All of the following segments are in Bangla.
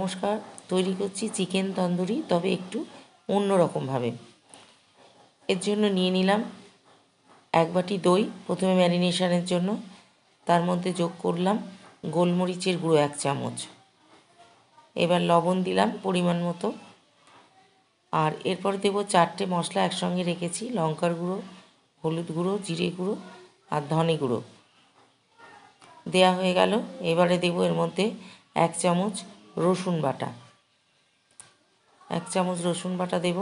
নমস্কার, তৈরি করছি চিকেন তন্দুরি, তবে একটু অন্য রকমভাবে। এর জন্য নিয়ে নিলাম 1 বাটি দই, প্রথমে ম্যারিনেশনের জন্য। তার মধ্যে যোগ করলাম গোলমরিচের গুঁড়ো 1 চামচ। এবার লবণ দিলাম পরিমাণ মতো। আর এরপর দেব 4টে মশলা একসঙ্গে রেখেছি: লঙ্কার গুঁড়ো, হলুদ গুঁড়ো, জিরে গুঁড়ো আর ধনে গুঁড়ো দেয়া হয়ে গেল। এবারে দেব এর মধ্যে 1 চামচ রসুন বাটা, 1 চামচ রসুন বাটা দেব।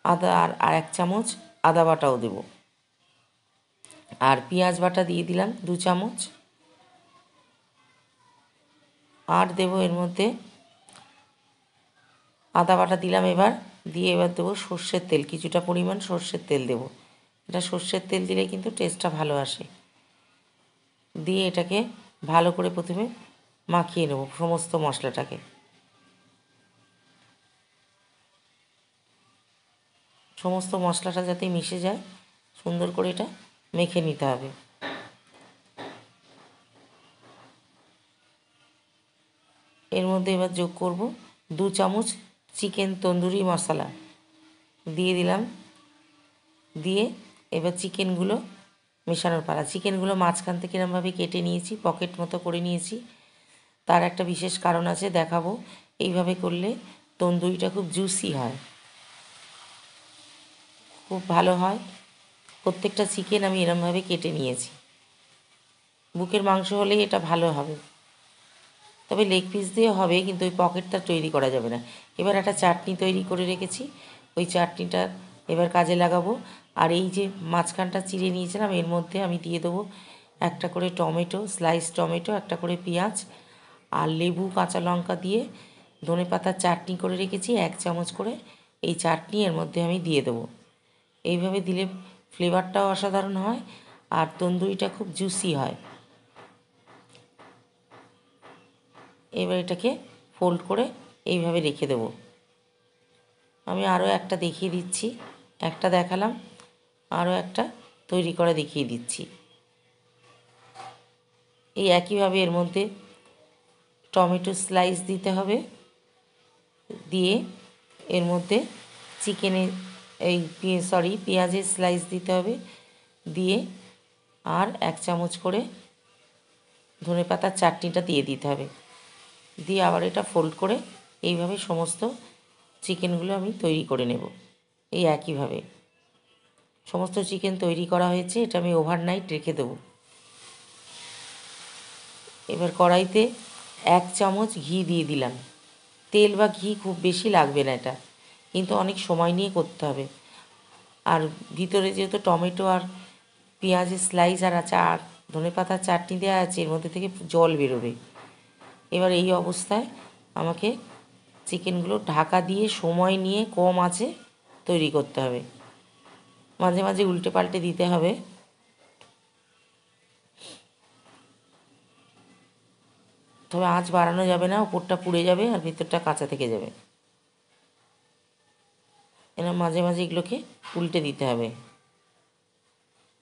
আদা আর 1 চামচ আদা বাটাও দেব। আর পেঁয়াজ বাটা দিয়ে দিলাম 2 চামচ। আর দেব এর মধ্যে আদা বাটা দিলাম। এবার দেবো সর্ষের তেল, কিছুটা পরিমাণ সর্ষের তেল দেব। এটা সর্ষের তেল দিলে কিন্তু টেস্টটা ভালো আসে। দিয়ে এটাকে ভালো করে প্রথমে মাখিয়ে নেব সমস্ত মশলাটাকে। সমস্ত মশলাটা যাতে মিশে যায় সুন্দর করে এটা মেখে নিতে হবে। এর মধ্যে এবার যোগ করব 2 চামচ চিকেন তন্দুরি মশলা দিয়ে দিলাম। দিয়ে এবার চিকেনগুলো মেশানোর পালা। চিকেনগুলো মাঝখান থেকে এরমভাবে কেটে নিয়েছি, পকেট মতো করে নিয়েছি। তার একটা বিশেষ কারণ আছে, দেখাবো। এইভাবে করলে তন্দুরিটা খুব জুসি হয়, খুব ভালো হয়। প্রত্যেকটা চিকেন আমি এরমভাবে কেটে নিয়েছি। বুকের মাংস হলেই এটা ভালো হবে, তবে লেগ পিস দিয়ে হবে, কিন্তু ওই পকেটটা তৈরি করা যাবে না। এবার একটা চাটনি তৈরি করে রেখেছি, ওই চাটনিটা এবার কাজে লাগাবো। আর এই যে মাঝখানটা চিড়ে নিয়েছিলাম, এর মধ্যে আমি দিয়ে দেবো একটা করে টমেটো, স্লাইস টমেটো, একটা করে পেঁয়াজ আর লেবু, কাঁচা লঙ্কা দিয়ে ধনেপাতার চাটনি করে রেখেছি 1 চামচ করে। এই চাটনি এর মধ্যে আমি দিয়ে দেবো। এইভাবে দিলে ফ্লেভারটাও অসাধারণ হয় আর তন্দুরিটা খুব জুসি হয়। এবার এটাকে ফোল্ড করে এইভাবে রেখে দেব। আমি আরও একটা দেখিয়ে দিচ্ছি, একটা দেখালাম, আরও একটা তৈরি করে দেখিয়ে দিচ্ছি। এই একইভাবে এর মধ্যে টমেটো স্লাইস দিতে হবে, দিয়ে এর মধ্যে পেঁয়াজের স্লাইস দিতে হবে, দিয়ে আর 1 চামচ করে ধনেপাতার চাটনিটা দিয়ে দিতে হবে। দিয়ে আবার এটা ফোল্ড করে এইভাবে সমস্ত চিকেনগুলো আমি তৈরি করে নেব। এই একইভাবে সমস্ত চিকেন তৈরি করা হয়েছে, এটা আমি ওভারনাইট রেখে দেবো। এবার কড়াইতে 1 চামচ ঘি দিয়ে দিলাম। তেল বা ঘি খুব বেশি লাগবে না, এটা কিন্তু অনেক সময় নিয়ে করতে হবে। আর ভিতরে যেহেতু টমেটো আর পেঁয়াজের স্লাইস আর ধনেপাতার চাটনি দেওয়া আছে, এর মধ্যে থেকে জল বেরোবে। এবার এই অবস্থায় আমাকে চিকেনগুলো ঢাকা দিয়ে সময় নিয়ে কম আঁচে তৈরি করতে হবে। মাঝে মাঝে উল্টে পাল্টে দিতে হবে। তবে আঁচ বাড়ানো যাবে না, উপরটা পুড়ে যাবে আর ভিতরটা কাঁচা থেকে যাবে। এরা মাঝে মাঝে এগুলোকে উল্টে দিতে হবে,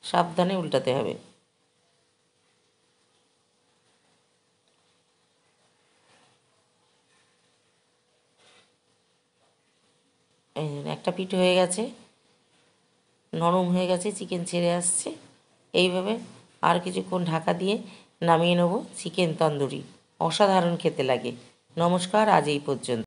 সাবধানে উল্টাতে হবে। এই একটা পিঠ হয়ে গেছে, নরম হয়ে গেছে, চিকেন ছেড়ে আসছে। এইভাবে আর কিছুক্ষণ ঢাকা দিয়ে নামিয়ে নেব চিকেন তন্দুরি। অসাধারণ খেতে লাগে। নমস্কার, আজ এই পর্যন্ত।